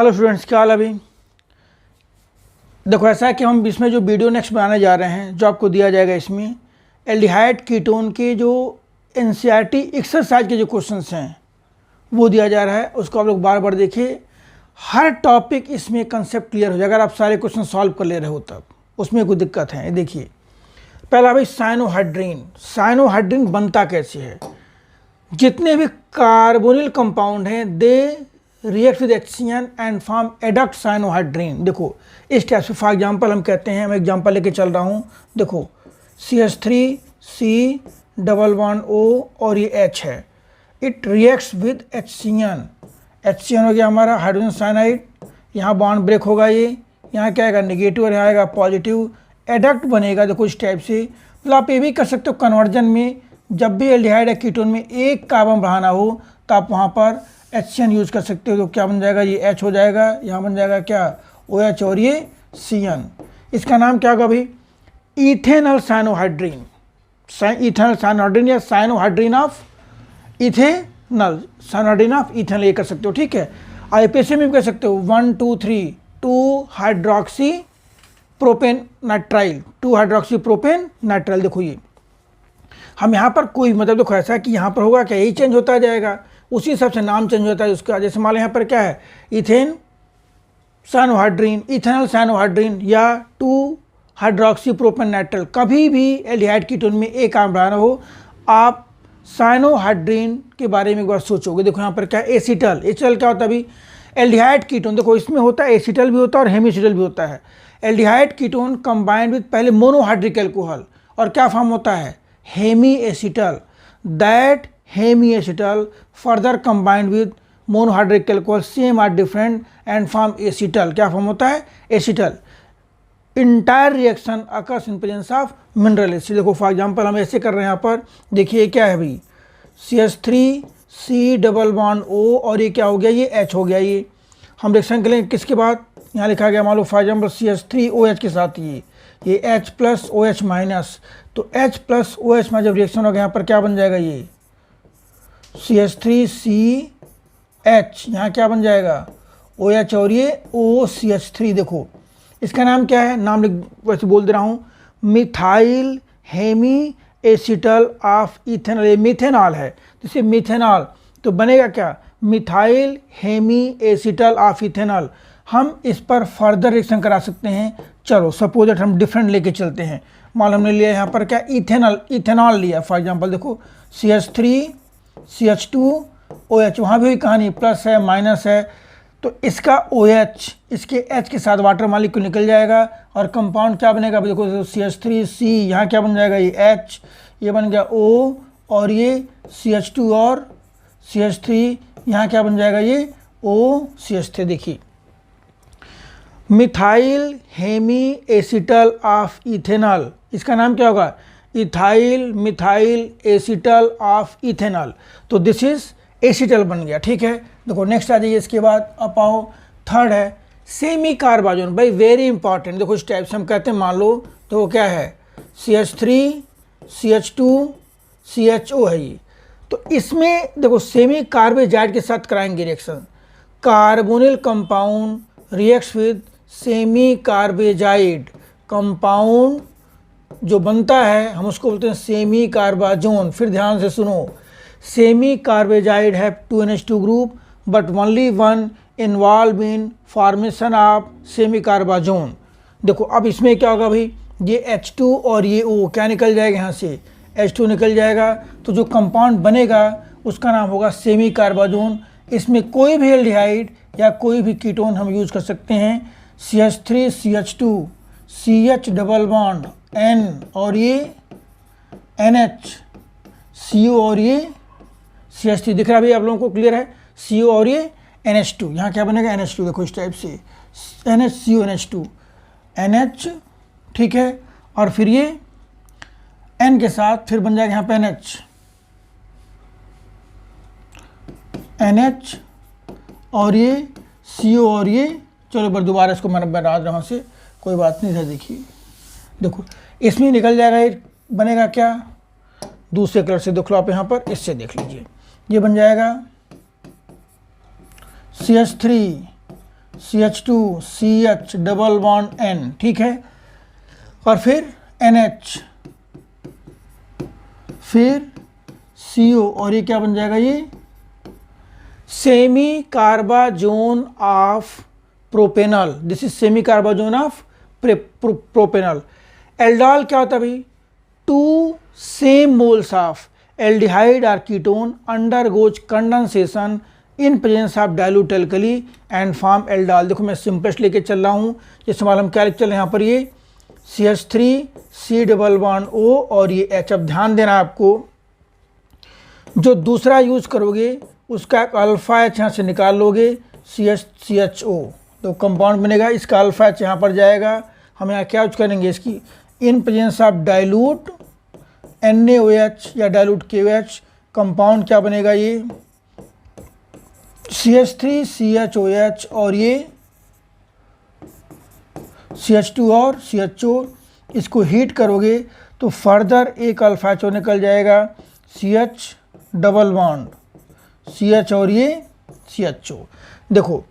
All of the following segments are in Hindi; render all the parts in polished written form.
हेलो स्टूडेंट्स, क्या हाल है? अभी देखो, ऐसा है कि हम इसमें जो वीडियो नेक्स्ट बनाने जा रहे हैं, जो आपको दिया जाएगा, इसमें एल्डिहाइड कीटोन के जो एनसीईआरटी एक्सरसाइज के जो क्वेश्चंस हैं वो दिया जा रहा है। उसको आप लोग बार बार देखिए। हर टॉपिक इसमें कंसेप्ट क्लियर हो जाएगा अगर आप सारे क्वेश्चन सॉल्व कर ले रहे हो, तब उसमें कोई दिक्कत है। देखिए, पहला भाई साइनोहाइड्रीन। साइनोहाइड्रीन बनता कैसे है? जितने भी कार्बोनिल कंपाउंड हैं they react with HCN and form adduct cyanohydrin. देखो, इस टाइप से फॉर एग्जांपल हम कहते हैं, मैं एग्जांपल लेके चल रहा हूँ। देखो, CH3C11O और ये H है, it reacts with HCN। HCN हो गया हमारा हाइड्रोजन साइनाइड, यहाँ बॉन्ड ब्रेक होगा, ये यहाँ क्या आएगा नेगेटिव और यहाँ आएगा पॉजिटिव, एडक्ट बनेगा। देखो इस टाइप से। मतलब आप ये भी कर सकते हो कन्वर्जन में, जब भी एल्डिहाइड या कीटोन में एक कार्बन बढ़ाना हो तो आप वहाँ पर HCN यूज़ कर सकते हो। तो क्या बन जाएगा, ये H हो जाएगा, यहाँ बन जाएगा क्या OH और ये CN। इसका नाम क्या होगा भाई? Ethanal cyanohydrin. इथेनल साइनोहाइड्रीन या cyanohydrin of ethanal, cyanohydrin of ethanal, ये कर सकते हो। ठीक है। IPAC में भी कर सकते हो 1 2 3 2 hydroxy propane nitrile, 2 hydroxy propane nitrile. देखो ये हम यहाँ पर कोई मतलब देखो ऐसा है कि यहाँ पर होगा क्या, यही चेंज होता जाएगा, उसी हिसाब से नाम चेंज होता है उसका। जैसे मान लो यहाँ पर क्या है, इथेन साइनोहाइड्रीन, इथेनल साइनोहाइड्रीन या 2 हाइड्रोक्सी प्रोपेन नाइट्राइल। कभी भी एल्डिहाइड कीटोन में एक काम बढ़ाना हो, आप साइनोहाइड्रीन के बारे में एक बार सोचोगे। देखो यहाँ पर क्या है, एसिटल। एसिटल क्या होता है अभी? Aldehyde ketone. देखो इसमें होता है एसिटल भी होता है और हेमीसिटल भी होता है। एल्डिहाइड कीटोन कंबाइंड विद पहले मोनोहाइड्रिक एल्कोहल, और क्या फॉर्म होता है, hemiacetal. That hemiacetal further combined with monohydric alcohol, same are different and form acetal. क्या फॉर्म होता है, acetal. Entire reaction occurs in presence of mineral acid. देखो फॉर एग्जांपल हम ऐसे कर रहे हैं यहाँ पर, देखिए क्या है भाई, CH3C11O और ये क्या हो गया, ये H हो गया। ये हम रिएक्शन करेंगे किसके बाद, यहाँ लिखा गया मान लो फॉर एग्जाम्पल CH3OH के साथ ये H प्लस OH माइनस। तो H प्लस OH में जब रिएक्शन होगा यहाँ पर क्या बन जाएगा, ये CH3CH, यहाँ क्या बन जाएगा OH और ये OCH3। देखो इसका नाम क्या है, नाम वैसे बोल दे रहा हूँ, methyl Hemy acetal of ethanol. ये मिथेनॉल है, जैसे मिथेनॉल तो बनेगा क्या, methyl Hemy acetal of ethanol. हम इस पर फर्दर रिएक्शन करा सकते हैं। चलो सपोज दैट हम डिफरेंट लेके चलते हैं। मान लो हमने लिया यहाँ पर क्या, इथेनॉल लिया फॉर एग्जांपल। देखो CH3CH2OH, वहाँ भी कहानी प्लस है माइनस है, तो इसका OH इसके H के साथ वाटर मॉलिक्यूल निकल जाएगा और कंपाउंड क्या बनेगा, देखो CH3C, यहाँ क्या बन जाएगा, ये H, ये बन गया O और ये CH2 और CH3, यहाँ क्या बन जाएगा, ये OCH3। देखिए methyl Hemy acetal of ethanol, इसका नाम क्या होगा, ethyl methyl acetal of ethanol. तो दिस इज एसिटल बन गया। ठीक है। देखो नेक्स्ट आ जाइए, इसके बाद अब आओ थर्ड है सेमी कार्बाजोन। भाई वेरी इंपॉर्टेंट। देखो इस टाइप से हम कहते हैं, मान लो तो क्या है, CH3CH2CHO है ये। तो इसमें देखो सेमी कार्बेजाइड के साथ कराएंगे reaction. Carbonyl compound reacts with semi carbazide compound जो बनता है, हम उसको बोलते हैं सेमी कार्बाजोन। फिर ध्यान से सुनो, सेमी कार्बेजाइड है 2NH2 group but only one involve in formation of semi carbazone. देखो अब इसमें क्या होगा भाई, ये H2 और ये O क्या निकल जाएगा, यहाँ से H2 निकल जाएगा, तो जो कंपाउंड बनेगा उसका नाम होगा सेमी कार्बाजोन। इसमें कोई भी एल्डिहाइड या कोई भी कीटोन हम यूज कर सकते हैं। CH3CH2 CH double bond N और ये NH, CO और ये CH3 दिख रहा है भाई आप लोगों को, क्लियर है, CO और ये NH2, यहाँ क्या बनेगा NH2। देखो इस टाइप से NHCO NH2 NH, ठीक है, और फिर ये N के साथ फिर बन जाएगा यहाँ पे NH और ये CO और ये, चलो एक बार दोबारा इसको मैं बना रहा हूँ से, कोई बात नहीं है। देखिए देखो इसमें निकल जाएगा, ये बनेगा क्या, दूसरे कलर से देख लो आप यहाँ पर, इससे देख लीजिए, ये बन जाएगा CH3 CH2 CH double bond N, ठीक है, और फिर NH, फिर CO, और ये क्या बन जाएगा, ये semi carbazone of propanol. This is semi carbazone of propanol. Aldol क्या होता है भाई, two same moles of aldehyde और ketone undergoes condensation in presence of dilute alkali and form aldol. देखो मैं सिंपलेस्ट लेके चल रहा हूँ, जैसे मालूम क्या लिख चल रहे हैं यहाँ पर, ये CH3 C double bond O और ये H। अब ध्यान देना आपको, जो दूसरा यूज करोगे उसका एक अल्फा H यहाँ से निकाल लोगे, CHO, तो कंपाउंड बनेगा, इसका अल्फा H यहाँ पर जाएगा। हम यहाँ क्या यूज करेंगे, इसकी इन प्रेजेंस ऑफ डाइल्यूट NaOH या डाइल्यूट KOH, कंपाउंड क्या बनेगा, ये CH3 CHOH और ये CH2 और CHO। इसको हीट करोगे तो फर्दर एक अल्फा HO निकल जाएगा, CH डबल बॉन्ड CH और ये CHO। देखो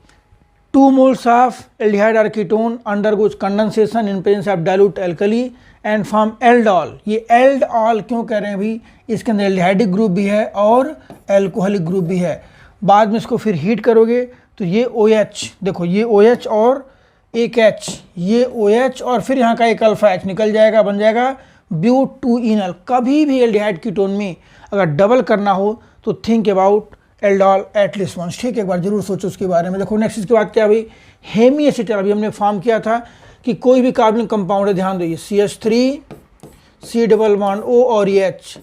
2 moles ऑफ एल्डिहाइड और ketone undergoes condensation in presence of dilute alkali and form aldol. ये एल्डॉल क्यों कह रहे हैं भाई, इसके अंदर एल्डिहाइडिक ग्रुप भी है और एल्कोहलिक ग्रुप भी है। बाद में इसको फिर हीट करोगे तो ये OH, देखो ये OH और एक H, ये OH और फिर यहाँ का एक अल्फा H निकल जाएगा, बन जाएगा ब्यूट-2-इनल। कभी भी एल्डिहाइड कीटोन में अगर डबल करना हो तो think about aldol at least once, ठीक है, एक बार जरूर सोचो उसके बारे में। देखो नेक्स्ट इसके बाद क्या भाई, हेमी एसिटल। अभी हमने फॉर्म किया था कि कोई भी कार्बनिक कंपाउंड है, ध्यान दो, ये CH3 C double bond O और ये H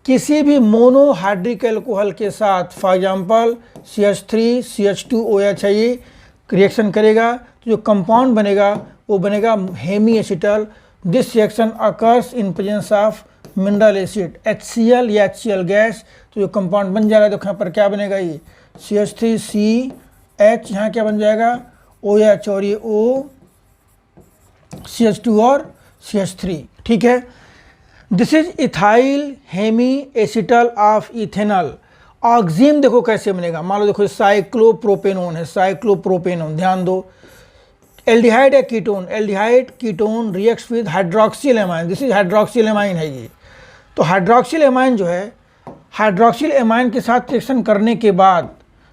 किसी भी मोनोहाइड्रिक एल्कोहल के साथ, for example CH3 CH2 OH है, ये रिएक्शन करेगा तो जो कंपाउंड बनेगा वो बनेगा hemiacetal. This reaction occurs in presence of mineral acid HCl या HCl गैस, तो जो कंपाउंड बन जाएगा, तो यहाँ पर क्या बनेगा, ये CH3CH, यहाँ क्या बन जाएगा OH और ये O, CH2 और CH3, ठीक है। This is ethyl hemi acetal of ethanol. Oxime देखो कैसे बनेगा, मान लो देखो साइक्लोप्रोपेनोन है, साइक्लोप्रोपेनोन, ध्यान दो, एल्डिहाइड है ketone, aldehyde ketone reacts with hydroxyl amine, this is hydroxyl amine है ये। तो हाइड्रोक्सिल एमाइन जो है, हाइड्रोक्सिल एमाइन के साथ रिएक्शन करने के बाद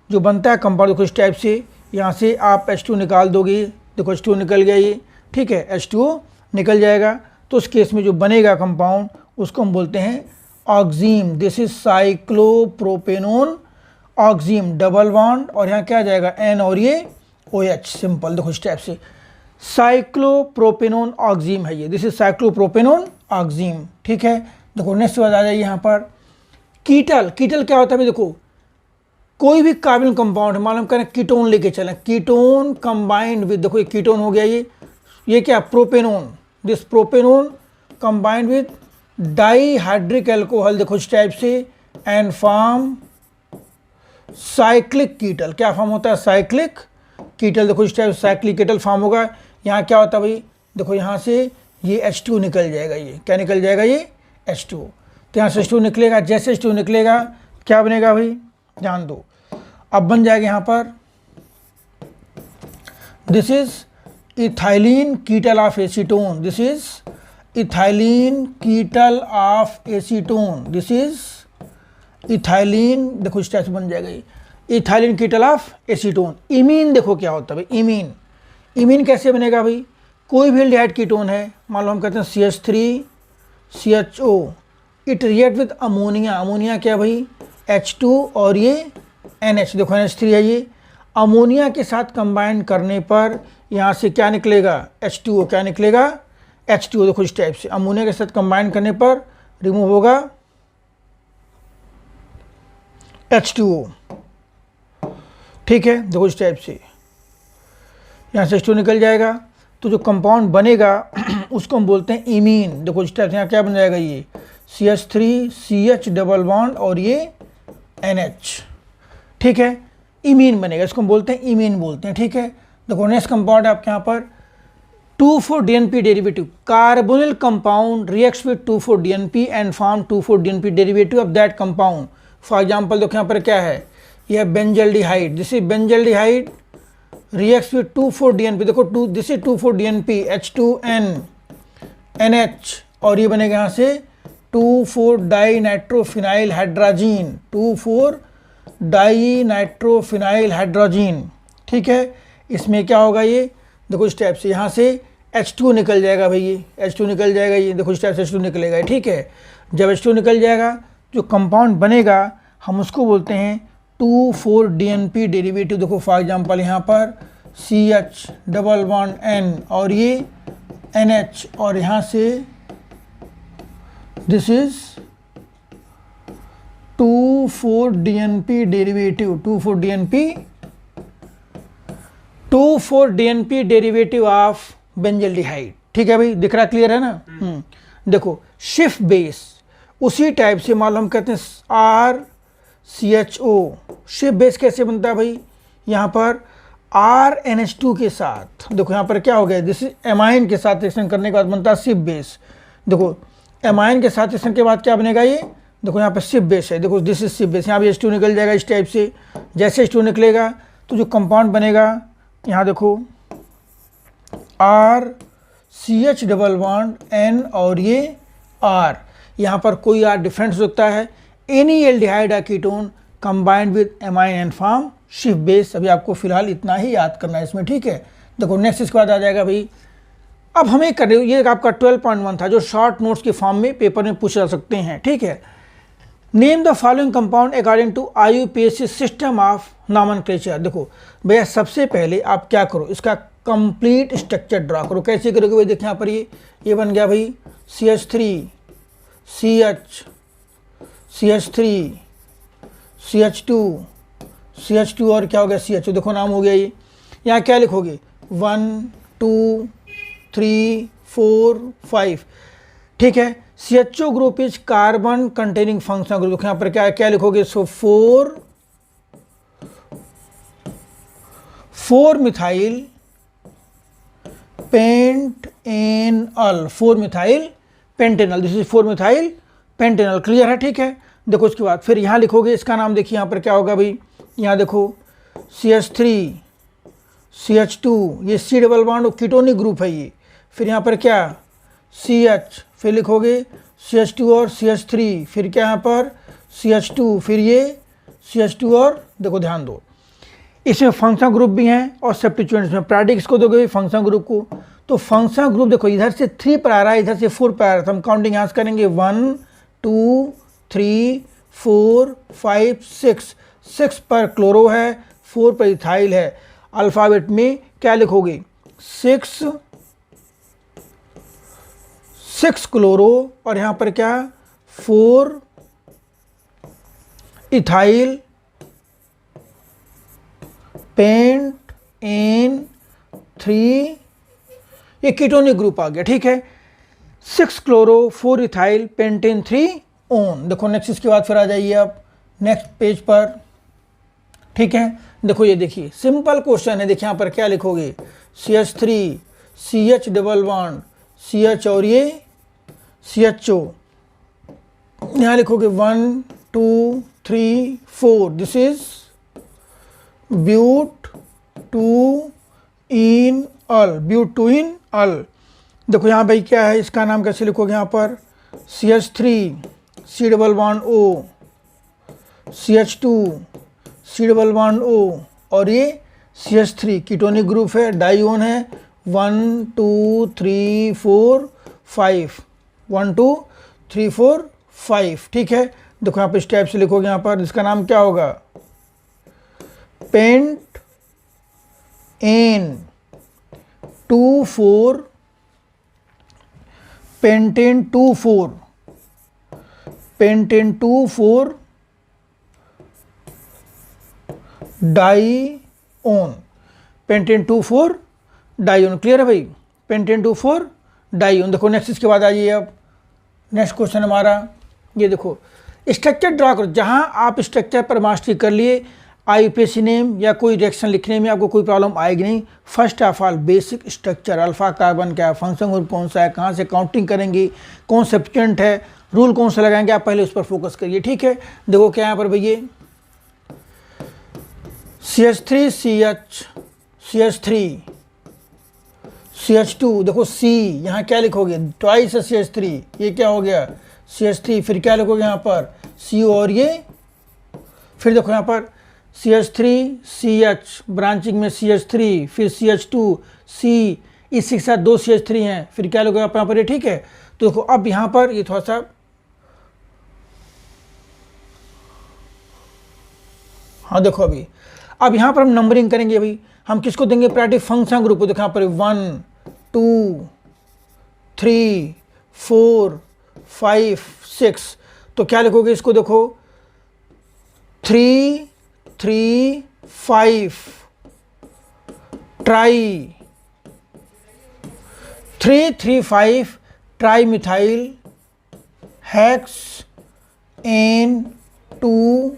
जो बनता है कंपाउंड, देखो इस टाइप से, यहाँ से आप H2 निकाल दोगे, देखो H2 निकल गया ये, ठीक है, H2O निकल जाएगा, तो उस केस में जो बनेगा कंपाउंड उसको हम बोलते हैं ऑक्सीम। दिस इज साइक्लोप्रोपेनोन ऑक्सीम, डबल बॉन्ड, और यहाँ क्या आ जाएगा N और ये OH, सिंपल, देखो इस टाइप से साइक्लोप्रोपेनोन ऑक्सीम है ये, दिस इज साइक्लोप्रोपेनोन ऑक्सीम, ठीक है। देखो नेक्स्ट बात आ जाइए यहाँ पर, कीटल। कीटल क्या होता है भाई, देखो कोई भी कार्बनिक कंपाउंड है, मालूम करें कीटोन लेके चलें, कीटोन कंबाइंड विद, देखो ये कीटोन हो गया, ये क्या propanone, this propanone combined with dihydric alcohol, देखो इस टाइप से, एंड फॉर्म साइक्लिक कीटल। क्या फॉर्म होता है, साइक्लिक कीटल, देखो इस टाइप साइक्लिक कीटल फॉर्म होगा। यहाँ क्या होता है भाई, देखो यहाँ से ये H2 निकल जाएगा, ये क्या निकल जाएगा, ये H2, तो यहाँ से H2 निकलेगा, जैसे H2 निकलेगा क्या बनेगा भाई, ध्यान दो, अब बन जाएगा यहाँ पर, this is ethylene ketal of acetone, this is ethylene ketal of acetone, this is ethylene, देखो इस टाइप से बन जाएगा ये ethylene ketal of acetone. Imine देखो क्या होता है भाई, इमीन, इमीन कैसे बनेगा भाई, कोई भी एल्डिहाइड कीटोन है, मान लो हम कहते हैं CH3 CHO, it react with ammonia, ammonia क्या भाई H2 और ये NH, देखो NH3 है ये, अमोनिया के साथ कंबाइन करने पर यहाँ से क्या निकलेगा H2O, क्या निकलेगा H2O, देखो इस टाइप से, अमोनिया के साथ कंबाइन करने पर रिमूव होगा H2O, ठीक है, देखो इस टाइप से, यहाँ से H2O निकल जाएगा, तो जो कंपाउंड बनेगा उसको हम बोलते हैं इमीन। देखो इस टाइप से, यहाँ क्या बन जाएगा, ये CH3 CH डबल बॉन्ड और ये NH, ठीक है, इमीन बनेगा, इसको हम बोलते हैं इमीन बोलते हैं, ठीक है। देखो नेक्स्ट कंपाउंड है आपके यहाँ पर 2,4-DNP derivative, carbonyl compound reacts with 2,4-DNP and form 2,4-DNP derivative of that compound. For example देखो यहाँ पर क्या है, यह benzaldehyde, this is benzaldehyde reacts with 2,4-DNP, देखो to, this is 2,4-DNP H2N NH, और ये बनेगा यहाँ से 2,4-डाइनाइट्रोफिनाइल हाइड्रोजीन, 2,4-डाइनाइट्रोफिनाइल हाइड्रोजीन। ठीक है, इसमें क्या होगा, ये देखो इस टाइप से यहाँ से H2 निकल जाएगा भाई, ये H2 निकल जाएगा, ये देखो इस टाइप से H2 निकलेगा। ठीक है, जब H2 निकल जाएगा जो कंपाउंड बनेगा हम उसको बोलते हैं 2,4-DNP डेरिवेटिव। देखो फॉर एग्जांपल यहाँ पर CH डबल बॉन्ड N और ये NH, और यहाँ से this is 2,4-DNP derivative, 2,4-DNP derivative of benzaldehyde. ठीक है भाई, दिख रहा, क्लियर है ना। देखो शिफ्ट बेस उसी टाइप से मालूम करते हैं RCHO। शिफ्ट बेस कैसे बनता है भाई, यहाँ पर RNH2 के साथ, देखो यहाँ पर क्या हो गया, दिस इज एमाइन के साथ रिएक्शन करने के बाद बनता है शिफ्ट बेस। देखो एमाइन के साथ रिएक्शन के बाद क्या बनेगा, ये देखो यहाँ पर शिफ्ट बेस है, देखो दिस इज शिफ्ट बेस, यहाँ भी H2 निकल जाएगा इस टाइप से। जैसे H2 निकलेगा तो जो कंपाउंड बनेगा, यहाँ देखो RCH डबल बॉन्ड N और ये R, यहाँ पर कोई R डिफरेंट हो सकता है। Any aldehyde ketone combined with amine and form shift base. अभी आपको फिलहाल इतना ही याद करना है इसमें। ठीक है, देखो नेक्स्ट इसके बाद आ जाएगा भाई, अब हमें कर रहे हो, ये आपका 12.1 था जो शॉर्ट नोट्स के फॉर्म में पेपर में पूछे जा सकते हैं। ठीक है, name the following compound according to IUPAC system of nomenclature. देखो भैया सबसे पहले आप क्या करो, इसका कंप्लीट स्ट्रक्चर ड्रा करो। कैसे करोगे भाई, देखिए यहाँ पर ये बन गया भाई CH3 CH3 CH2 और क्या हो गया CHO। देखो नाम हो गया ये। यहाँ क्या लिखोगे 1 2 3 4 5। ठीक है, CHO group is carbon containing functional group. यहाँ पर क्या लिखोगे, सो 4 methyl Pantanal, 4 methyl Pantanal, this is 4 methyl Pantanal. Clear है। ठीक है, देखो उसके बाद फिर यहाँ लिखोगे, इसका नाम देखिए यहाँ पर क्या होगा भाई, यहाँ देखो CH3 CH2, ये C double bond ketonic group है ये। फिर यहाँ पर क्या CH, फिर लिखोगे CH2 और CH3, फिर क्या यहाँ पर CH2, फिर ये CH2 और देखो ध्यान दो इसमें फंक्शनल ग्रुप भी हैं और सब्स्टिट्यूएंट्स में। प्रायोरिटी को दोगे फंक्शनल ग्रुप को, तो फंक्शनल ग्रुप देखो इधर से 3 पर आ रहा है, इधर से 4 पर आ रहा है, तो हम काउंटिंग यहाँ से करेंगे 1 2 3 4 5 6 पर क्लोरो है, 4 पर इथाइल है। अल्फ़ाबेट में क्या लिखोगे 6 क्लोरो और यहाँ पर क्या 4 इथाइल पेंट एन 3, ये कीटोनिक ग्रुप आ गया। ठीक है, 6 क्लोरो 4 इथाइल पेंटेन 3 ओन। देखो नेक्स्ट इसके बाद फिर आ जाइए आप नेक्स्ट पेज पर। ठीक है, देखो ये देखिए सिंपल क्वेश्चन है। देखिए यहाँ पर क्या लिखोगे CH3 CH double bond CH और ये CHO, यहाँ लिखोगे 1 2 3 4, this is but two ene al, but two ene al. देखो यहाँ भाई क्या है, इसका नाम कैसे लिखोगे, यहाँ पर CH3 C double bond O CH2 C double bond O और ये CH3 कीटोनिक ग्रुप है, डाइओन है 1 2 3 4 5, 1 2 3 4 5। ठीक है, देखो यहाँ पर इस टाइप से लिखोगे, यहाँ पर इसका नाम क्या होगा pent an 2 pentane 2 4 dione, pentane 2 4 dione. Clear है भाई, पेंटेन 2 4 डाइओन। देखो नेक्स्ट इसके बाद आइए, अब नेक्स्ट क्वेश्चन हमारा ये देखो स्ट्रक्चर ड्रा करो। जहां आप स्ट्रक्चर पर मास्टरी कर लिए IUPAC नेम या कोई रिएक्शन लिखने में आपको कोई प्रॉब्लम आएगी नहीं। First of all basic structure, alpha carbon क्या है, फंक्शन ग्रुप कौन सा है, कहाँ से काउंटिंग करेंगे, कौन सब्स्टिट्यूएंट है, रूल कौन सा लगाएंगे, आप पहले उस पर फोकस करिए। ठीक है, देखो क्या यहाँ पर भैया CH3 CH CH3, CH2, देखो C, यहाँ क्या लिखोगे, ट्वाइस है CH3, ये क्या हो गया CH3, फिर क्या लिखोगे यहाँ पर CO और ये, फिर देखो यहाँ पर CH3 CH, ब्रांचिंग में CH3, फिर CH2 C, इसी के साथ 2 CH3 हैं, फिर क्या लिखोगे आप यहाँ पर ये, ठीक है। तो देखो अब यहाँ पर ये थोड़ा सा, हाँ देखो अभी, अब यहाँ पर हम नंबरिंग करेंगे। अभी हम किसको देंगे, प्रायोरिटी फंक्शन ग्रुप को। देखो यहाँ पर 1 2 3 4 5 6, तो क्या लिखोगे इसको, देखो 3 3 5 tri 3 3 5 tri methyl hex ene 2,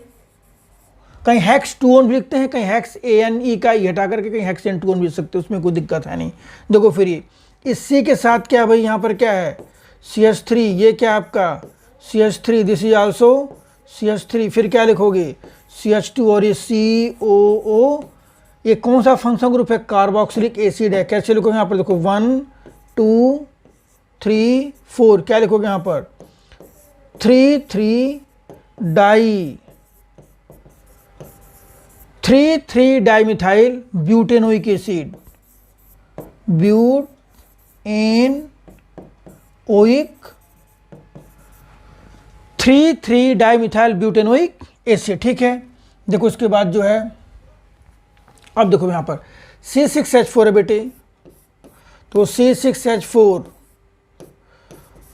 कहीं हेक्स 2 भी लिखते हैं, कहीं हेक्स ANE का ई हटा करके कहीं हेक्स N 2 भी लिख सकते हैं, उसमें कोई दिक्कत है नहीं। देखो फिर ये इसी के साथ क्या भाई, यहाँ पर क्या है CH3, ये क्या आपका CH3, this is also CH3, फिर क्या लिखोगे CH2 और ये COO, ये कौन सा फंक्शन ग्रुप है, कार्बोक्सिलिक एसिड है। कैसे लिखोगे यहाँ पर, देखो 1 2 3 4, क्या लिखोगे यहाँ पर 3 3 di 3 3 dimethyl butanoic acid, butanoic oic 3 3 dimethyl butanoic acid, ठीक है। देखो इसके बाद जो है, अब देखो यहाँ पर C6H4 है बेटे, तो C6H4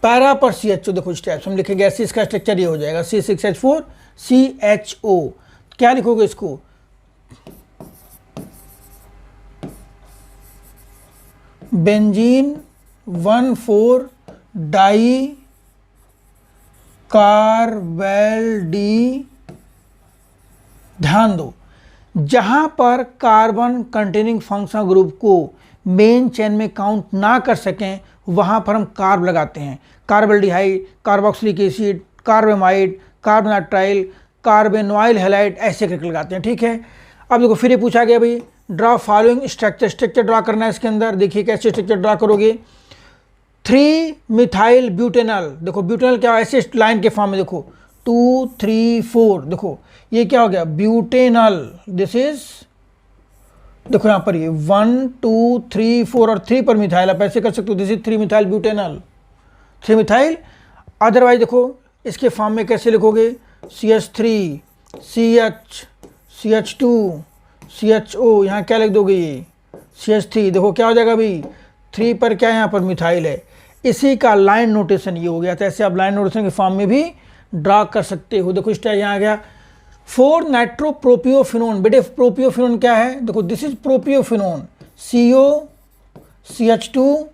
पैरा पर CHO, देखो स्टेप्स हम लिखेंगे ऐसे, इसका स्ट्रक्चर ये हो जाएगा C6H4 CHO, क्या लिखोगे इसको बेंजीन 1,4 डाई कार्बेल्डी। ध्यान दो, जहां पर कार्बन कंटेनिंग फंक्शनल ग्रुप को मेन चेन में काउंट ना कर सकें वहां पर हम कार्ब लगाते हैं, carbaldehyde, carboxylic acid, carbamide, carbonitrile, carbonyl halide, ऐसे करके लगाते हैं, ठीक है। अब देखो फिर ये पूछा गया भाई draw following structure, structure draw करना है इसके अंदर। देखिए कैसे स्ट्रक्चर ड्रा करोगे, 3 मिथाइल ब्यूटेनल, देखो ब्यूटेनल क्या ऐसे लाइन के फॉर्म में, देखो 2 3 4, देखो ये क्या हो गया ब्यूटेनल, दिस इज, देखो यहाँ पर ये 1 2 3 4 और 3 पर मिथाइल, आप ऐसे कर सकते हो, this is 3 methyl butanal, 3 methyl. Otherwise देखो इसके फॉर्म में कैसे लिखोगे CH3 CH CH2 CHO, यहाँ क्या लिख दोगे ये CH3, देखो क्या हो जाएगा भाई 3 पर क्या है, यहाँ पर मिथाइल है। इसी का लाइन नोटेशन ये हो गया, तो ऐसे आप लाइन नोटेशन के फॉर्म में भी ड्रा कर सकते हो। देखो इस यहाँ आ गया 4 नाइट्रोप्रोपियोफिनोन, बेटे प्रोपियोफिनोन क्या है, देखो this is propiophenone CO CH2,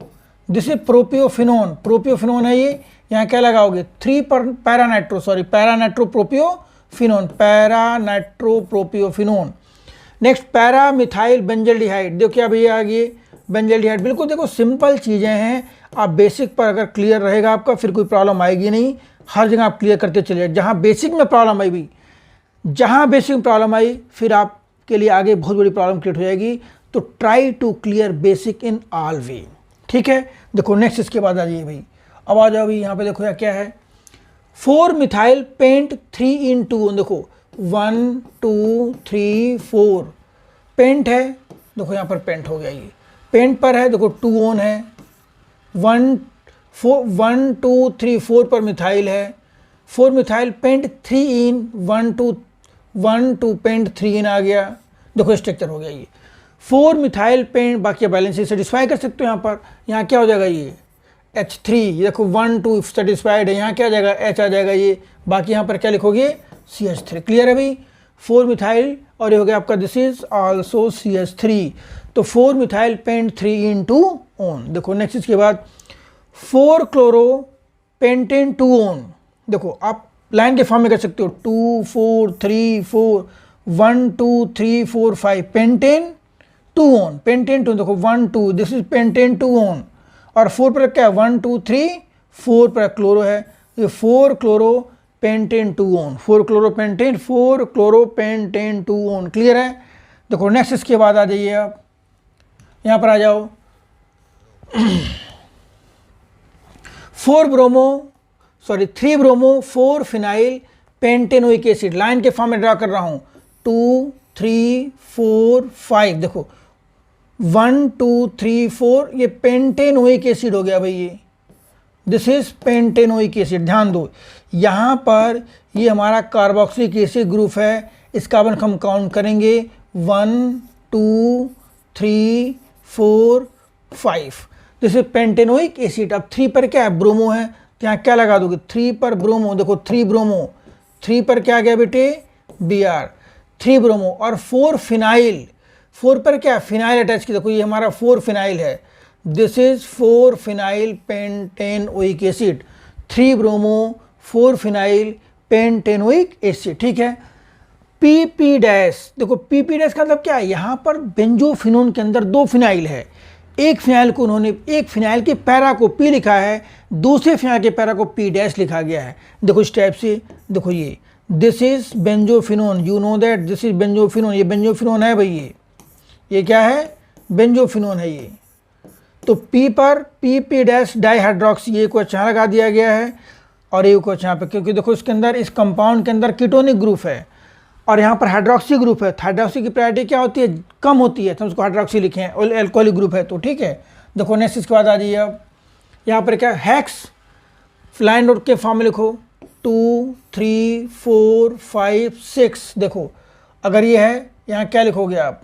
this is propiophenone, propiophenone है ये, यहाँ क्या लगाओगे 3 पर paranitropropiophenone, paranitropropiophenone. Next para methyl benzaldehyde, देखो क्या भैया आ गई बेंजल्डिहाइड, बिल्कुल देखो सिंपल चीज़ें हैं, आप बेसिक पर अगर क्लियर रहेगा आपका फिर कोई प्रॉब्लम आएगी नहीं, हर जगह आप क्लियर करते चले जाए। जहाँ बेसिक में प्रॉब्लम आई भी, जहाँ बेसिक में प्रॉब्लम आई फिर आपके लिए आगे बहुत बड़ी प्रॉब्लम क्रिएट हो जाएगी, तो try to clear basic in all way, ठीक है। देखो नेक्स्ट इसके बाद आ जाइए भाई, अब आ जाओ भाई यहाँ पे, देखो यार क्या है 4 मिथाइल पेंट 3 in 2, देखो 1 2 3 4 पेंट है, देखो यहाँ पर पेंट हो गया, ये पेंट पर है, देखो 2 on है, 1 2 3 4 पर मिथाइल है, 4 methyl pent 3 in 1 2 pent 3 in आ गया, देखो स्ट्रक्चर हो गया ये 4 मिथाइल पेंट, बाकी बैलेंस सेटिस्फाई कर सकते हो। यहाँ पर यहाँ क्या हो जाएगा ये H3, ये देखो 1 2 सेटिस्फाइड है, यहाँ क्या आ जाएगा H आ जाएगा ये, बाकी यहाँ पर क्या लिखोगे CH3, क्लियर है भाई 4 मिथाइल, और ये हो गया आपका दिस इज आल्सो CH3, तो 4 मिथाइल पेंट 3 in 2 on। देखो नेक्स्ट इसके बाद 4 क्लोरो पेंटेन 2 on, देखो आप लाइन के फॉर्म में कर सकते हो 2 4 3 4 1 2 3 4 5 पेंटेन 2 on, पेंटेन 2, देखो 1 2, दिस इज पेंटेन 2 on, और 4 पर क्या है 1 2 3 4 पर क्लोरो है, ये 4 chloro pentane 2 on, 4 chloro pentane 2 on, clear है। देखो नेक्स्ट इसके बाद आ जाइए आप, यहाँ पर आ जाओ, 3 bromo 4 phenyl pentanoic acid, line के फॉर्म में ड्रा कर रहा हूँ, 2 3 4 5, देखो 1 2 3 4, ये पेंटेनोइक एसिड हो गया भाई, ये दिस इज पेंटेनोइक एसिड। ध्यान दो, यहाँ पर ये हमारा कार्बोक्सिलिक एसिड ग्रुप है, इसका कार्बन हम काउंट करेंगे 1 2 3 4 5, दिस इज पेंटेनोइक एसिड। अब 3 पर क्या है, ब्रोमो है, तो यहाँ क्या लगा दोगे, 3 पर ब्रोमो, देखो 3 ब्रोमो, 3 पर क्या आ गया बेटे, Br, 3 ब्रोमो, और 4 फिनाइल, 4 पर क्या फिनाइल अटैच की, देखो ये हमारा 4 फिनाइल है, this is 4 phenyl pentanoic acid, 3 bromo 4 phenyl pentanoic acid, ठीक है। PP डैश, देखो PP डैश का मतलब क्या है, यहाँ पर बेंजोफिनोन के अंदर 2 फिनाइल है, एक फिनाइल को उन्होंने, एक फिनाइल के पैरा को P लिखा है, दूसरे फिनाइल के पैरा को P डैश लिखा गया है। देखो इस टाइप से, देखो ये this is benzophenone, you know that this is benzophenone, ये बेंजोफिनोन है भाई, ये क्या है, बेंजोफिनोन है ये। तो P पर PP डैश डाईहाइड्रोक्सी, ये को अच्छा लगा दिया गया है, और ये को अच्छा पे, क्योंकि देखो इसके अंदर, इस कंपाउंड के अंदर कीटोनिक ग्रुप है, और यहाँ पर हाइड्रोक्सी ग्रुप है, हाइड्रोक्सी की प्रायोरिटी क्या होती है, कम होती है, तो उसको हाइड्रोक्सी लिखे हैं, और एल्कोहलिक ग्रुप है, तो ठीक है। देखो नेक्स्ट इसके बाद आ जाइए, अब यहाँ पर क्या, हेक्स, लाइन नोट के फॉर्म में लिखो 2 3 4 5 6, देखो अगर ये है, यहाँ क्या लिखोगे आप,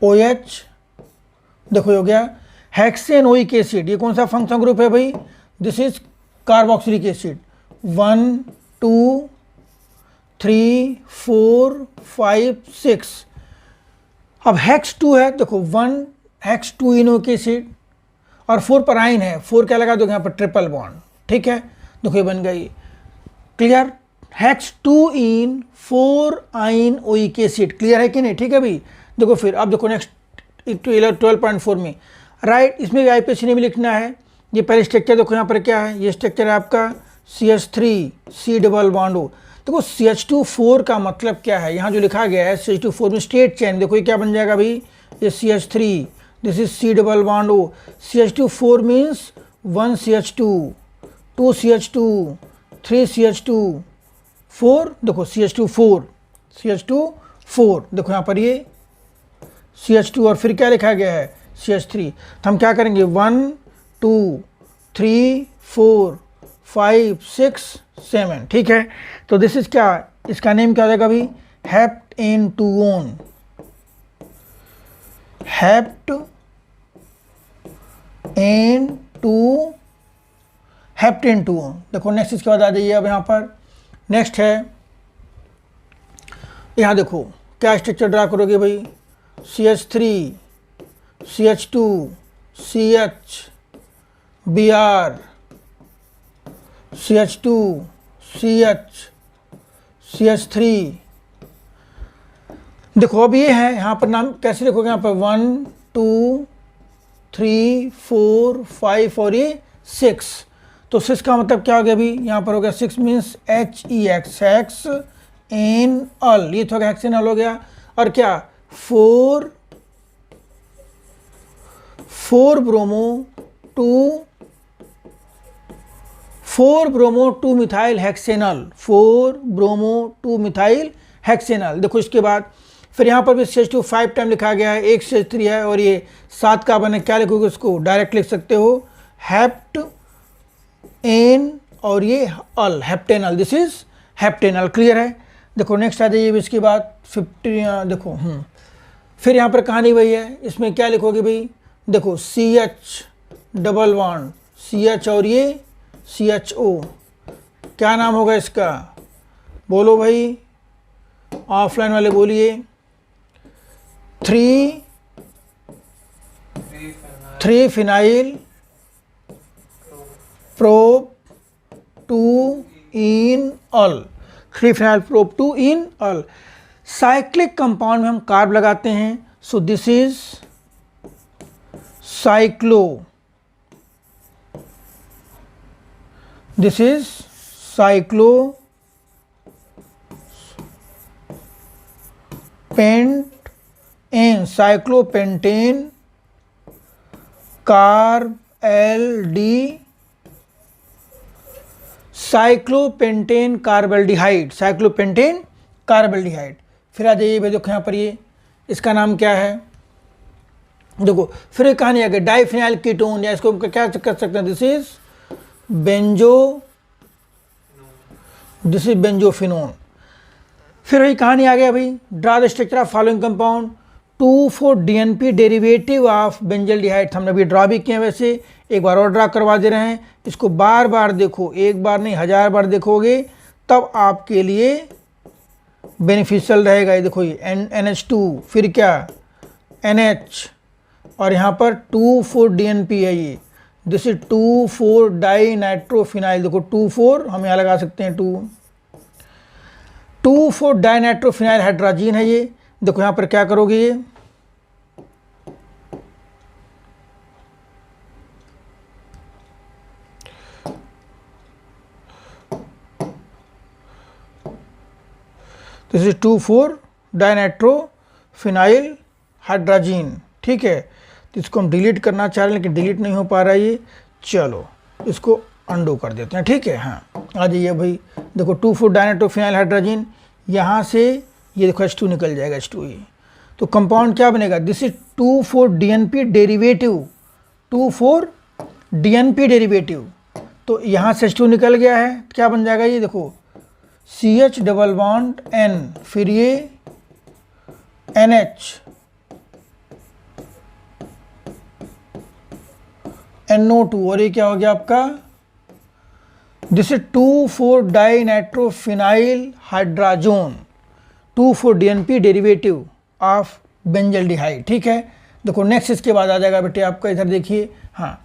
OH, देखो ये हो गया हेक्सेनोइक एसिड, ये कौन सा फंक्शन ग्रुप है भाई, दिस इज कार्बोक्सिलिक एसिड, 1 2 3 4 5 6। अब हेक्स 2 है, देखो 1 हेक्स 2 इनोइक एसिड, और 4 पर आइन है, 4 क्या लगा दो यहाँ पर, ट्रिपल बॉन्ड, ठीक है, देखो ये बन गई, क्लियर, हेक्स 2 इन 4 आइन ओइक एसिड, क्लियर है कि नहीं, ठीक है भाई। देखो फिर अब देखो नेक्स्ट 12.4 में, राइट, इसमें भी IPAC में लिखना है। ये पहले स्ट्रक्चर देखो, यहाँ पर क्या है, ये स्ट्रक्चर है आपका CH3 C double bond O। देखो CH2 4 का मतलब क्या है, यहाँ जो लिखा गया है CH2 4 में स्ट्रेट चेन, देखो ये क्या बन जाएगा भाई, ये CH3, this is C double bond O, CH2 4 means 1 CH2 2 CH2 3 CH2 4, देखो CH2 4, देखो यहाँ पर ये CH2, और फिर क्या लिखा गया है, CH3, तो हम क्या करेंगे, 1 2 3 4 5 6 7, ठीक है। तो दिस इज क्या, इसका नेम क्या हो जाएगा अभी, हेप्टेनटूओन, हेप्टेनटूओन। देखो नेक्स्ट इसके बाद आ जाइए, अब यहाँ पर नेक्स्ट है, यहाँ देखो क्या स्ट्रक्चर ड्रा करोगे भाई, CH3 CH2 CH Br CH2 CH CH3, देखो अब ये है, यहाँ पर नाम कैसे लिखोगे, यहाँ पर 1 2 3 4 5 और ये 6, तो 6 का मतलब क्या हो गया अभी, यहाँ पर हो गया 6 means HEX, hex ene al, ये तो हेक्सेनल हो गया, और क्या 4 bromo 2 methyl hexanal, 4 bromo 2 methyl hexanal. देखो इसके बाद फिर यहाँ पर भी CH2 5 टाइम लिखा गया है, एक CH3 है, और ये 7 कार्बन है, क्या लिखोगे उसको, डायरेक्ट लिख सकते हो हेप्ट एन, और ये al, heptanal, this is heptanal, clear है। देखो नेक्स्ट आ जाइए इसके बाद 50, देखो फिर यहाँ पर कहानी वही है, इसमें क्या लिखोगे भाई, देखो CH डबल बॉन्ड CH, और ये CHO, क्या नाम होगा इसका, बोलो भाई, ऑफलाइन वाले बोलिए, 3 phenyl prop 2 ene al, 3 phenyl prop 2 ene al. Cyclic compound में हम कार्ब लगाते हैं, so this is cyclo, this is cyclo pentanoic cyclopentane carb aldi cyclopentane carbaldehyde, cyclopentane carbaldehyde. फिर आ जाइए भाई, देखो यहाँ पर ये इसका नाम क्या है, देखो फिर कहानी आ गई डाइफिनाइल कीटोन, या इसको क्या कर सकते हैं, दिस इज बेंजोफिनोन। फिर वही कहानी आ गया भाई, draw the structure of following compound 2,4-DNP derivative of benzaldehyde. हमने अभी ड्रा भी किए, वैसे एक बार और ड्रा करवा दे रहे हैं, इसको बार बार देखो, एक बार नहीं 1000 बार देखोगे तब आपके लिए बेनिफिशियल रहेगा। ये देखो ये NH2, फिर क्या NH, और यहाँ पर 2,4-DNP है ये, दिस इज 2,4-डाइनाइट्रोफिनाइल। देखो 2,4 हम यहाँ लगा सकते हैं 2,4-डाइनाइट्रोफिनाइल हाइड्रोजन है ये। देखो यहाँ पर क्या करोगे, ये दिस इज 2,4-डाइनाइट्रोफिनाइल हाइड्रोजन। ठीक है, तो इसको हम डिलीट करना चाह रहे हैं लेकिन डिलीट नहीं हो पा रहा है ये, चलो इसको अंडू कर देते हैं। ठीक है, हाँ आ जाइए भाई, देखो 2,4-डाइनाइट्रोफिनाइल हाइड्रोजन, यहाँ से ये देखो H2 निकल जाएगा, H2 ये, तो कंपाउंड क्या बनेगा, this is 2,4-DNP derivative, 2,4-DNP derivative. तो यहाँ से H2 निकल गया है, क्या बन जाएगा ये देखो CH डबल बॉन्ड N, फिर ये NH NO2, और ये क्या हो गया आपका, this is two four dinitrophenyl hydrogen, 2,4-DNP derivative of benzaldehyde. ठीक है, देखो नेक्स्ट इसके बाद आ जाएगा बेटे आपका, इधर देखिए, हाँ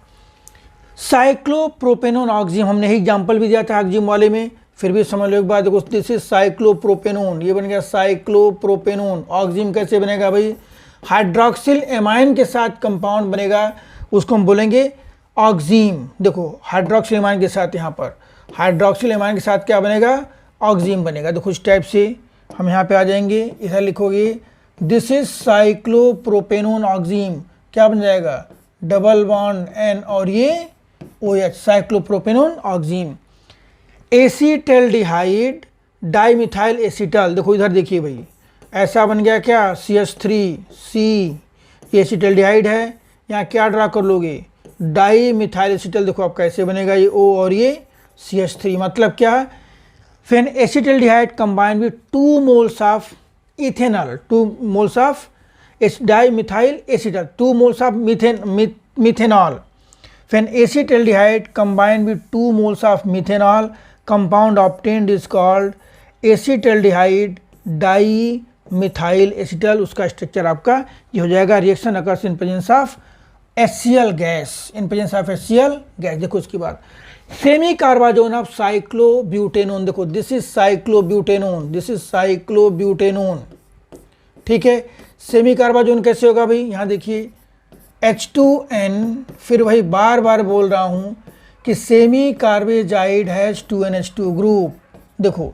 साइक्लोप्रोपेनोन ऑक्सिम, हमने ही एग्जाम्पल भी दिया था ऑक्सिम वाले में, फिर भी समझ लो एक बात, देखो दिस इज साइक्लोप्रोपेनोन, ये बन गया साइक्लोप्रोपेनोन। ऑक्सिम कैसे बनेगा भाई, हाइड्रोक्सिल एमाइन के साथ कंपाउंड बनेगा, उसको हम बोलेंगे ऑक्सिम। देखो हाइड्रोक्सिल एमाइन के साथ, यहाँ पर हाइड्रोक्सिल एमाइन के साथ क्या बनेगा, ऑक्सिम बनेगा। देखो इस टाइप से हम यहाँ पे आ जाएंगे, इधर लिखोगे दिस इज साइक्लोप्रोपेनोन ऑक्सिम, क्या बन जाएगा, डबल बॉन्ड N और ये OH, साइक्लोप्रोपेनोन ऑक्सिम। एसीटल्डिहाइड डाइमिथाइल एसीटल, देखो इधर देखिए भाई, ऐसा बन गया क्या, CH3C, एसीटल्डिहाइड है, यहाँ क्या ड्रा कर लोगे, डाइमिथाइल एसीटल। देखो आप कैसे बनेगा, ये O और ये CH3, मतलब क्या, फिर acetaldehyde combine with 2 moles of ethanol, 2 moles of dimethyl acetal, 2 moles of methanol. फिर acetaldehyde combine with 2 moles of methanol, compound obtained is called acetaldehyde dimethyl acetal. उसका स्ट्रक्चर आपका ये हो जाएगा, reaction occurs in presence of HCl gas, in presence of HCl gas. देखो उसके बाद सेमी कार्बाजोन ऑफ साइक्लोब्यूटेनोन, देखो this is cyclobutanone, this is cyclobutanone. ठीक है, सेमी कार्बाजोन कैसे होगा भाई, यहाँ देखिए H2N, फिर वही बार बार बोल रहा हूँ कि semi carbazide has 2NH2 group. देखो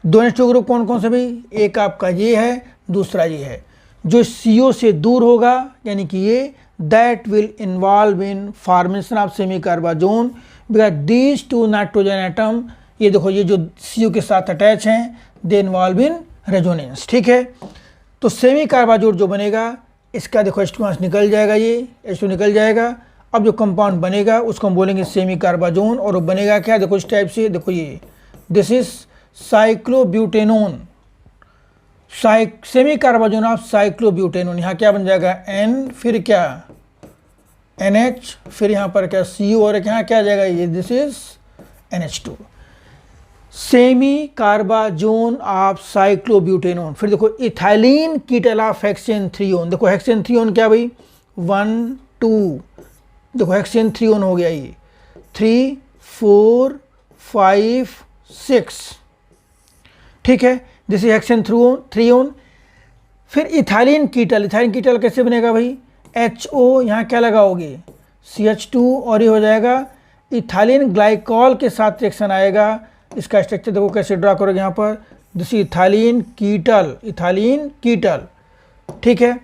2NH2 ग्रुप कौन कौन से भाई, एक आपका ये है, दूसरा ये है, जो CO से दूर होगा यानी कि ये, that will involve in formation of semi carbazone because these 2 nitrogen atom, ये देखो ये जो CO के साथ अटैच हैं, दे इन्वॉल्व इन रेजोनेंस। ठीक है, तो सेमी कार्बाजोन जो बनेगा, इसका देखो H2 निकल जाएगा, ये H2 निकल जाएगा। अब जो कंपाउंड बनेगा उसको हम बोलेंगे सेमी कार्बाजोन, और वो बनेगा क्या, देखो इस टाइप से, देखो ये this is साइक्लोब्यूटेनोन, semi carbazone of साइक्लोब्यूटेनोन। यहाँ क्या बन जाएगा N, फिर क्या NH, फिर यहाँ पर क्या CO, और यहाँ क्या आ जाएगा ये, this is NH2, semi carbazone of cyclobutanone. फिर देखो ethylene ketal of hexane three one, देखो हेक्सेन थ्रियोन क्या भाई, 1 2, देखो हेक्सेन थ्रियोन हो गया ये, 3 4 5 6। ठीक है, दिस इज हेक्सेन थ्रियोन। फिर इथाइलिन कीटल, इथाइलिन कीटल कैसे बनेगा भाई, HO, यहाँ क्या लगाओगे CH2, और ये हो जाएगा इथाइलिन ग्लाइकॉल के साथ रिएक्शन आएगा। इसका स्ट्रक्चर देखो कैसे ड्रा करोगे, यहाँ पर दिस इथाइलिन कीटल, इथाइलिन कीटल। ठीक है,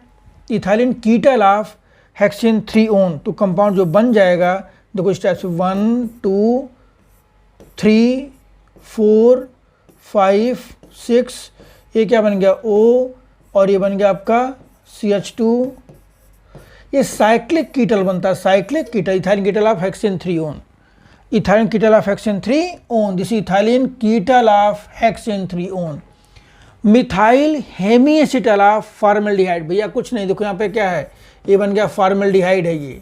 ethylene ketal of hexane 3 own, तो कंपाउंड जो बन जाएगा देखो इस टाइप से 1 2 3 4 5 6, ये क्या बन गया O, और ये बन गया आपका CH2। ये साइक्लिक कीटल बनता है, cyclic ketal, ethylene ketal of hexane 3 one, ethylene ketal of hexane 3 one, this ethylene ketal of hexane 3 one. Methyl hemiacetal of formaldehyde, भैया कुछ नहीं, देखो यहाँ पे क्या है, ये बन गया फॉर्मल्डिहाइड है, ये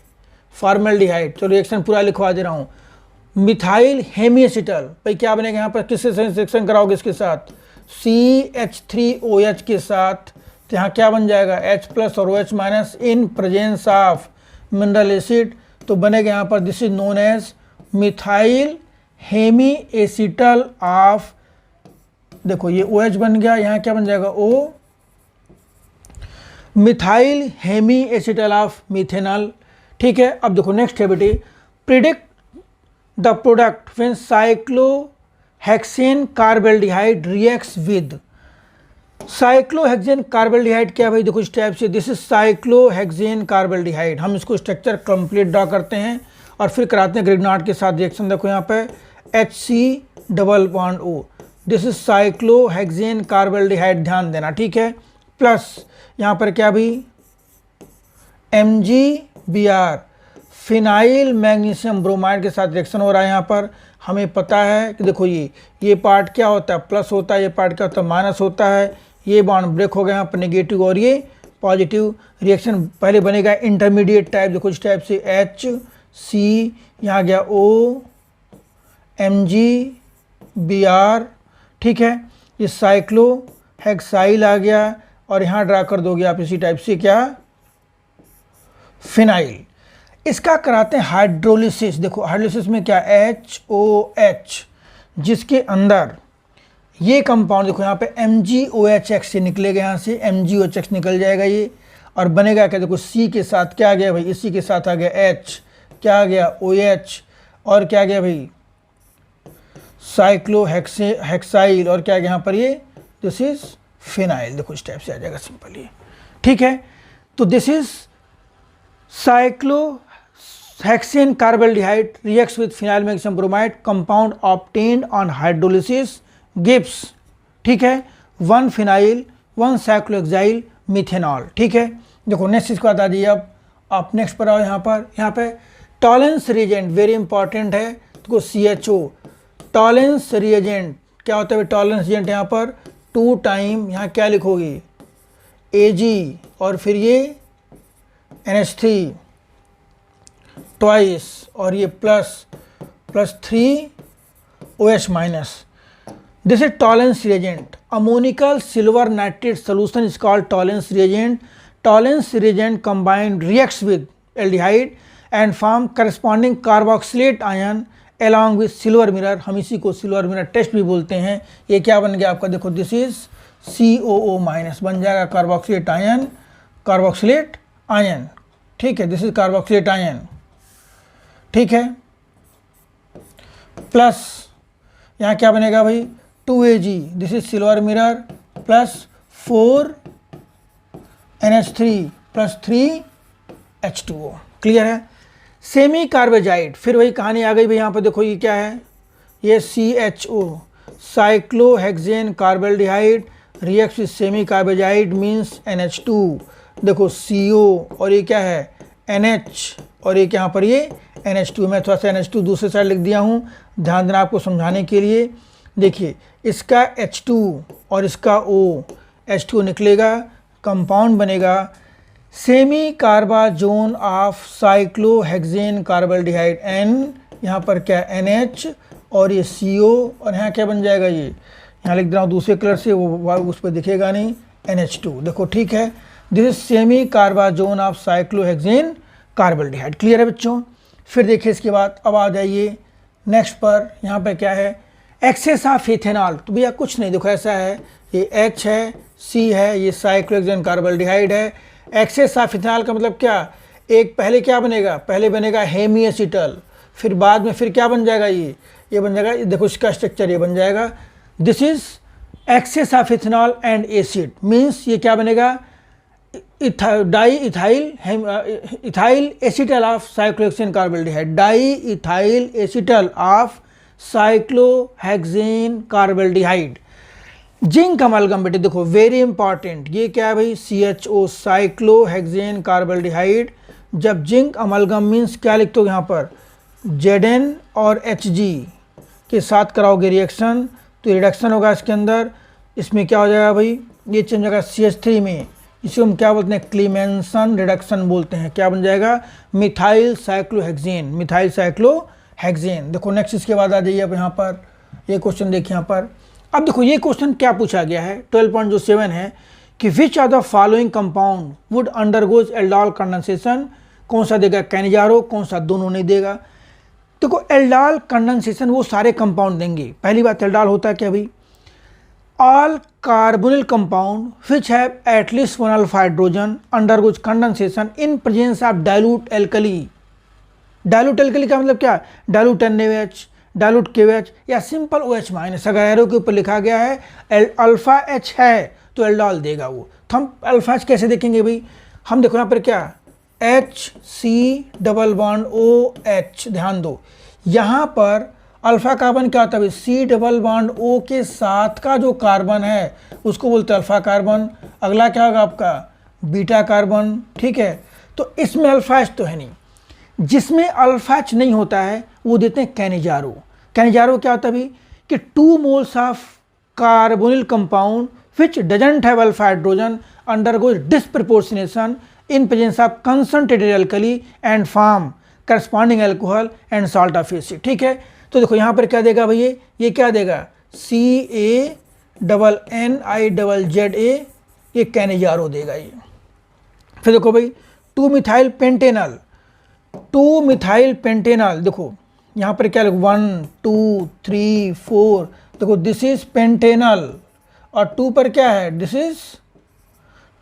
फॉर्मल्डिहाइड। चलो रिएक्शन पूरा लिखवा दे रहा हूँ। मिथाइल हेमीएसिटल, भाई क्या बनेगा यहाँ पर, किससे रिएक्शन कराओगे इसके साथ, CH3OH के साथ, तो यहाँ क्या बन जाएगा H+ और OH- in presence of mineral acid, तो बनेगा यहाँ पर this is known as methyl hemiacetal of, देखो ये OH बन गया, यहाँ क्या बन जाएगा O, methyl hemiacetal of methanol. ठीक है, अब देखो नेक्स्ट है बेटे, predict the product when cyclohexane carbaldehyde reacts with, cyclohexane carbaldehyde क्या भाई, देखो इस टाइप से, दिस इज साइक्लोहेक्सेन कार्बल्डिहाइड। हम इसको स्ट्रक्चर कंप्लीट ड्रा करते हैं और फिर कराते हैं ग्रिग्नार्ड के साथ रिएक्शन। देखो यहाँ पे HC+O, दिस इज साइक्लोहेक्सेन कार्बल्डिहाइड, ध्यान देना, ठीक है। प्लस यहाँ पर क्या भी MgBr, फिनाइल मैग्नीशियम ब्रोमाइड के साथ रिएक्शन हो रहा है। यहाँ पर हमें पता है कि देखो ये पार्ट क्या होता है, प्लस होता है, ये पार्ट क्या होता है, माइनस होता है। ये बॉन्ड ब्रेक हो गया यहाँ पर नेगेटिव और ये पॉजिटिव। रिएक्शन पहले बनेगा इंटरमीडिएट टाइप, देखो इस टाइप से HC, यहाँ गया O, MgBr, ठीक है। ये साइक्लोहेक्साइल आ गया और यहाँ ड्रा कर दोगे आप इसी टाइप से क्या, फिनाइल। इसका कराते हैं हाइड्रोलिसिस। देखो हाइड्रोलिसिस में क्या, HOH, जिसके अंदर ये कंपाउंड देखो यहाँ पे MgOH से निकलेगा, यहाँ से MgOH निकल जाएगा ये, और बनेगा क्या, देखो C के साथ क्या आ गया भाई, इसी के साथ आ गया H, क्या आ गया OH, और क्या आ गया भाई साइक्लोहेक्साइल, और क्या आ गया यहाँ पर ये, दिस इज फिनाइल। देखो इस टाइप से आ जाएगा सिंपल ये, ठीक है। तो this is cyclohexane carbaldehyde reacts with phenyl magnesium bromide, compound obtained on hydrolysis gives, ठीक है, 1 phenyl 1 cyclohexyl methanol, ठीक है। देखो नेक्स्ट इसको बता दीजिए। अब आप नेक्स्ट पर आओ, यहाँ पे टॉलेंस रिएजेंट वेरी इंपॉर्टेंट है। देखो CHO, टॉलेंस रिएजेंट क्या होता है, टॉलेंस रिएजेंट यहाँ पर 2 टाइम, यहाँ क्या लिखोगे Ag, और फिर ये NH3 ट्वाइस, और ये plus 3 OH-। This is Tollens reagent. Ammoniacal silver nitrate solution is called Tollens reagent. Tollens reagent combined reacts with aldehyde and form corresponding carboxylate ion along with silver mirror. हम इसी को सिल्वर मिरर टेस्ट भी बोलते हैं। ये क्या बन गया आपका, देखो दिस इज COO- बन जाएगा कार्बोक्सिलेट आयन, ठीक है। दिस इज कार्बोक्सिलेट आयन, ठीक है। प्लस यहाँ क्या बनेगा भाई 2Ag, this is silver mirror, plus 4 NH3 plus 3 H2O, clear है। सेमी कार्बेजाइड, फिर वही कहानी आ गई भाई। यहाँ पर देखो ये क्या है, ये CHO, cyclohexane carbaldehyde reacts with semi carbazide means NH2, देखो CO, और ये क्या है NH, और एक यहाँ पर ये NH2। मैं थोड़ा सा NH2 दूसरे साइड लिख दिया हूँ, ध्यान देना आपको समझाने के लिए। देखिए इसका H2 और इसका O, H2 निकलेगा, कंपाउंड बनेगा semi carbazone of cyclohexane कार्बल्डिहाइड N, यहाँ पर क्या NH, और ये CO, और यहाँ क्या बन जाएगा, ये यहाँ लिख दे रहा हूँ दूसरे कलर से, वो उस पर दिखेगा नहीं, NH2, देखो ठीक है। This is semi carbazone of cyclohexane carbaldehyde, clear है बच्चों। फिर देखिए इसके बाद अब आ जाइए नेक्स्ट पर, यहाँ पे क्या है, एक्सेस ऑफ इथेनॉल। तो भैया कुछ नहीं, देखो ऐसा है, ये H है, C है, ये साइक्लोहेक्सेन कार्बल्डिहाइड है। एक्सेस ऑफ इथेनॉल का मतलब क्या, एक पहले क्या बनेगा, पहले बनेगा हेमीएसिटल, फिर बाद में फिर क्या बन जाएगा, ये बन जाएगा, देखो इसका स्ट्रक्चर ये बन जाएगा। This is excess of ethanol and acid means ये क्या बनेगा, di ethyl acetal of cyclohexane carbaldehyde, di ethyl acetal of cyclohexane carbaldehyde. Zinc amalgam बेटे देखो वेरी इंपॉर्टेंट, ये क्या है भाई, CHO साइक्लोहेक्सेन कार्बोल्डिहाइड। जब जिंक अमलगम मीन्स क्या लिखते हो यहाँ पर, Zn और Hg के साथ कराओगे रिएक्शन तो रिडक्शन होगा इसके अंदर। इसमें क्या हो जाएगा भाई, ये चेंज होगा CH3 में, इसे हम क्या बोलते हैं, क्लीमेंसन रिडक्शन बोलते हैं। क्या बन जाएगा, मिथाइल साइक्लोहेक्सेन, मिथाइल साइक्लोहेक्सेन। देखो नेक्स्ट इसके बाद आ जाइए अब यहाँ पर, ये क्वेश्चन देखिए यहाँ पर। अब देखो ये क्वेश्चन क्या पूछा गया है 12.7 है कि which are the following compound would undergoes aldol condensation. कौन सा देगा, कैनिजारो, कौन सा दोनों नहीं देगा। देखो एल्डोल कंडेंसेशन वो सारे कंपाउंड देंगे। पहली बात एल्डोल होता है क्या भाई, all carbonyl compound which have at least one alpha hydrogen undergoes condensation in presence of dilute alkali. Dilute alkali का मतलब क्या, डाइल्यूट NaOH, डाइल्यूट KOH या सिंपल OH माइनस। अगर एरो के ऊपर लिखा गया है अल्फा H है तो एल्डोल देगा वो। तो हम अल्फा H कैसे देखेंगे भाई, हम देखो यहाँ पर क्या HC⋯OH, ध्यान दो यहाँ पर अल्फा कार्बन क्या होता है, C⋯O के साथ का जो कार्बन है उसको बोलते हैं अल्फा कार्बन। अगला क्या होगा आपका बीटा कार्बन, ठीक है। तो इसमें अल्फा H तो है नहीं, जिसमें अल्फा H नहीं होता है वो देते हैं कैनिजारो। कैनिजारो क्या होता है भाई कि 2 moles of carbonyl compound which doesn't have alpha hydrogen undergoes disproportionation in presence of concentrated alkali and form corresponding alcohol and salt of acid, ठीक है। तो देखो यहाँ पर क्या देगा भाई, ये क्या देगा CANNIZZA, ये कैनिजारो देगा ये। फिर देखो भाई 2 मिथाइल पेंटेनल, 2 मिथाइल पेंटेनल, देखो यहाँ पर क्या लिखो 1 2 3 4, देखो दिस इज पेंटेनल और 2 पर क्या है, this is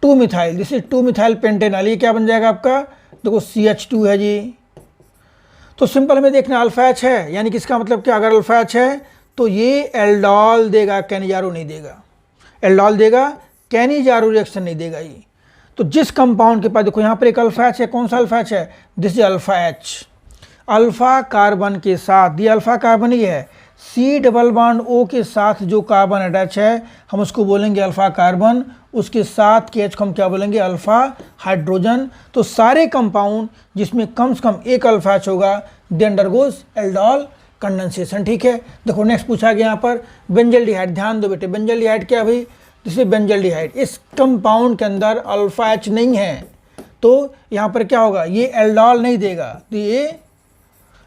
2 methyl, this is 2 methyl Pantanal. ये क्या बन जाएगा आपका, देखो CH2 है जी। तो सिंपल हमें देखना अल्फा H है, यानी कि इसका मतलब क्या, अगर अल्फा H है तो ये एल्डोल देगा, कैनिजारो नहीं देगा। एल्डोल देगा, कैनिजारो रिएक्शन नहीं देगा ये। तो जिस कंपाउंड के पास देखो यहाँ पर एक अल्फा H है, कौन सा अल्फा H है, this is alpha H। Alpha carbon के साथ, ये अल्फा कार्बन ही है, C⋯O के साथ जो कार्बन अटैच है हम उसको बोलेंगे अल्फा कार्बन, उसके साथ के H को हम क्या बोलेंगे, अल्फा हाइड्रोजन। तो सारे कंपाउंड जिसमें कम से कम एक अल्फा H होगा दे अंडरगोज एल्डोल कंडेंसेशन, ठीक है। देखो नेक्स्ट पूछा गया यहाँ पर बेंजल्डिहाइड, ध्यान दो बेटे, बेंजल्डिहाइड क्या भाई, जैसे बेंजल्डिहाइड, इस कंपाउंड के अंदर अल्फा H नहीं है तो यहाँ पर क्या होगा, ये एल्डोल नहीं देगा, तो ये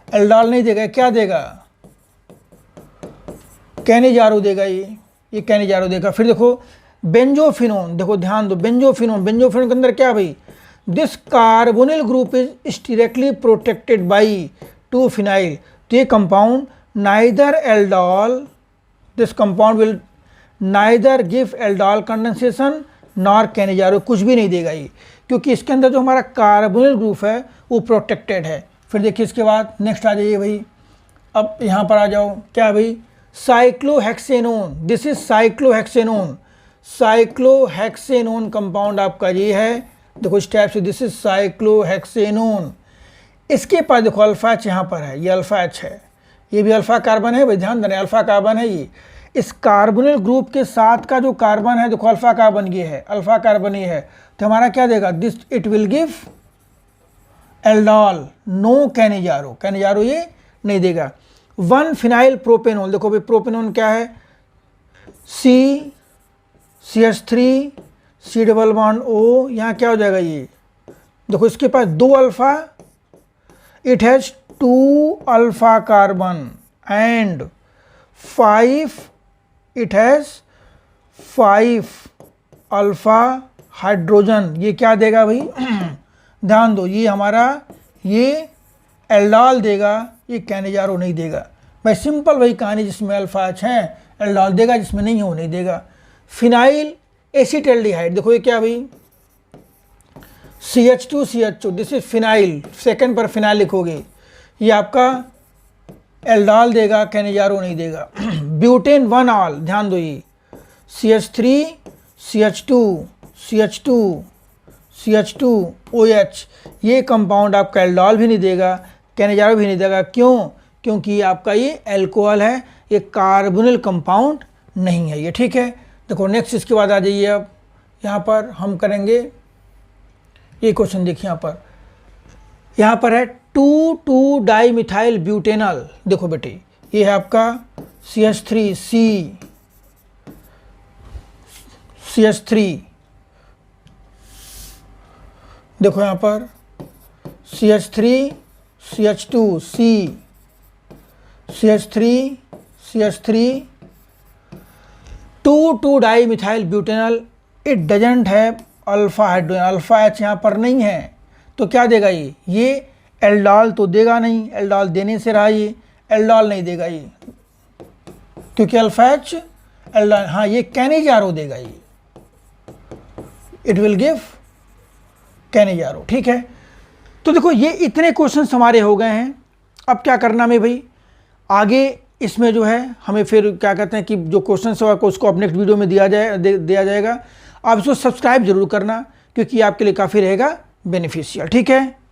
एल्डोल नहीं देगा, क्या देगा, कैनिजारो देगा ये कैनिजारो देगा। फिर देखो बेंजोफिनोन, देखो ध्यान दो बेंजोफिनोन, बेंजोफिनोन के अंदर क्या भाई, this carbonyl group is directly protected by 2 phenyl. तो ये compound neither aldol, this compound will neither give aldol condensation nor Cannizzaro, कुछ भी नहीं देगा ये, क्योंकि इसके अंदर जो हमारा कार्बोनिल ग्रुप है वो प्रोटेक्टेड है। फिर देखिए इसके बाद नेक्स्ट आ जाइए भाई, अब यहाँ पर आ जाओ, क्या भाई cyclohexanone, this is cyclohexanone, cyclohexanone compound आपका ये है, देखो इस टाइप से, दिस इज साइक्लोहेक्सेनोन। इसके पास देखो अल्फा H यहाँ पर है, ये अल्फा H है, ये भी अल्फा कार्बन है भाई, ध्यान देना अल्फा कार्बन है ये। इस कार्बोनिल ग्रुप के साथ का जो कार्बन है देखो अल्फा कार्बन ये है, अल्फा कार्बन ये है, तो हमारा क्या देगा, this it will give aldol, no Cannizzaro, Cannizzaro ये नहीं देगा। 1 फिनाइल प्रोपेनोल, देखो भाई प्रोपेनोल क्या है, CH3 C⋯O, यहाँ क्या हो जाएगा ये, देखो इसके पास 2 alpha, it has 2 alpha carbon and 5, it has 5 alpha hydrogen. ये क्या देगा भाई ध्यान दो, ये हमारा ये एल्डोल देगा, ये कैनिजारो नहीं देगा भाई। सिंपल वही कहानी, जिसमें अल्फा H है एल्डोल देगा, जिसमें नहीं है वो नहीं देगा। फिनाइल एसिटल्डिहाइड, देखो ये क्या भाई CH2CH2, this is phenyl, second पर फिनाइल लिखोगे, ये आपका एल्डोल देगा, कैनिजारो नहीं देगा। ब्यूटेन 1 ऑल, ध्यान दो ये CH3 CH2 CH2 CH2OH, ये कंपाउंड आपका एल्डोल भी नहीं देगा, कैनेजारो भी नहीं देगा। क्यों? क्योंकि आपका ये एल्कोहल है, ये कार्बोनिल कंपाउंड नहीं है ये, ठीक है। देखो नेक्स्ट इसके बाद आ जाइए। अब यहाँ पर हम करेंगे ये क्वेश्चन, देखिए यहाँ पर है 2,2-डाइमिथाइल ब्यूटेनॉल। देखो बेटे ये है आपका CH3, देखो यहाँ पर CH3, CH2, CH3, two two dimethyl butanol. It doesn't have alpha hydrogen, alpha H यहाँ पर नहीं है, तो क्या देगा ये एल्डोल तो देगा नहीं, एल्डोल देने से रहा, ये एल्डोल नहीं देगा ये, क्योंकि अल्फा H एल्डोल। हाँ, ये कैनेजारो देगा, ये इट विल गिव कैनेजारो, ठीक है। तो देखो ये इतने क्वेश्चंस हमारे हो गए हैं। अब क्या करना है भाई, आगे इसमें जो है हमें फिर क्या कहते हैं कि जो क्वेश्चंस होगा उसको अब नेक्स्ट वीडियो में दिया जाएगा। आप इसको सब्सक्राइब जरूर करना, क्योंकि आपके लिए काफ़ी रहेगा बेनिफिशियल, ठीक है।